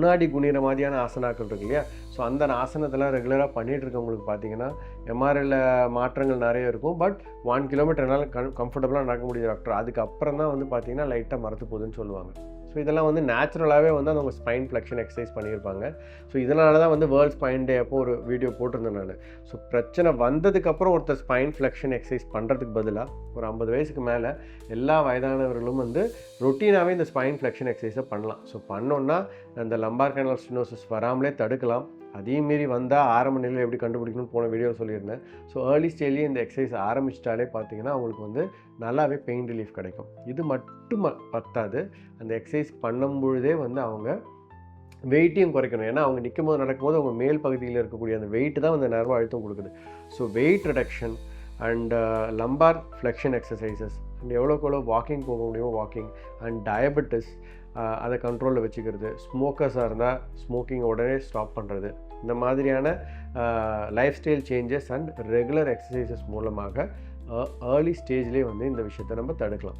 முன்னாடி குனிகிற மாதிரியான ஆசனாக்கள் இருக்கு இல்லையா? ஸோ அந்த ஆசனத்தெல்லாம் ரெகுலராக பண்ணிகிட்டு இருக்கவங்களுக்கு பார்த்தீங்கன்னா எம்ஆர்ஐயில் மாற்றங்கள் நிறைய இருக்கும். பட் 1 கிலோமீட்டர் என்னால் கம்ஃபர்டபுளாக நடக்க முடியுது டாக்டர், அதுக்கப்புறம் தான் வந்து பார்த்தீங்கன்னா லைட்டாக மரத்து போகுதுன்னு சொல்லுவாங்க. ஸோ இதெல்லாம் வந்து நேச்சுரலாகவே வந்து அவங்க ஸ்பைன் ஃப்ளெக்ஷன் எக்ஸசைஸ் பண்ணியிருப்பாங்க. ஸோ இதனால தான் வந்து வேர்ல்ட் ஸ்பைன் டே அப்போ ஒரு வீடியோ போட்டிருந்தேன் நான். ஸோ பிரச்சனை வந்ததுக்கப்புறம் ஒருத்தர் ஸ்பைன் ஃப்ளெக்ஷன் எக்ஸசைஸ் பண்ணுறதுக்கு பதிலாக ஒரு 50 வயசுக்கு மேலே எல்லா வயதானவர்களும் வந்து ரொட்டீனாகவே இந்த ஸ்பைன் ஃப்ளெக்ஷன் எக்ஸசைஸை பண்ணலாம். ஸோ பண்ணோன்னா அந்த லம்பார் கேனல் ஸ்டெனோசிஸ் வராமலே தடுக்கலாம். அதே மீறி வந்தால் ஆரம்ப நிலையில் எப்படி கண்டுபிடிக்கணும்னு போன வீடியோவில் சொல்லியிருந்தேன். ஸோ ஏர்லி ஸ்டேஜ்லேயே இந்த எக்ஸசைஸ் ஆரம்பிச்சிட்டாலே பார்த்தீங்கன்னா அவங்களுக்கு வந்து நல்லாவே பெயின் ரிலீஃப் கிடைக்கும். இது மட்டும் பத்தாது, அந்த எக்ஸசைஸ் பண்ணும் பொழுதே வந்து அவங்க வெயிட்டையும் குறைக்கணும். ஏன்னா அவங்க நிற்கும்போது நடக்கும்போது அவங்க மேல் பகுதியில் இருக்கக்கூடிய அந்த வெயிட் தான் அந்த நர்வ அழுத்தம் கொடுக்குது. So wait reduction and lumbar flexion exercises and எவ்வளோக்கு வாக்கிங் போக முடியுமோ வாக்கிங் அண்ட் டயபெட்டிஸ் அதை கண்ட்ரோலில் வச்சுக்கிறது, ஸ்மோக்கர்ஸாக இருந்தால் ஸ்மோக்கிங் உடனே ஸ்டாப் பண்ணுறது, இந்த மாதிரியான life style changes and regular exercises மூலமாக ஏர்லி ஸ்டேஜ்லேயே வந்து இந்த விஷயத்தை நம்ம தடுக்கலாம்.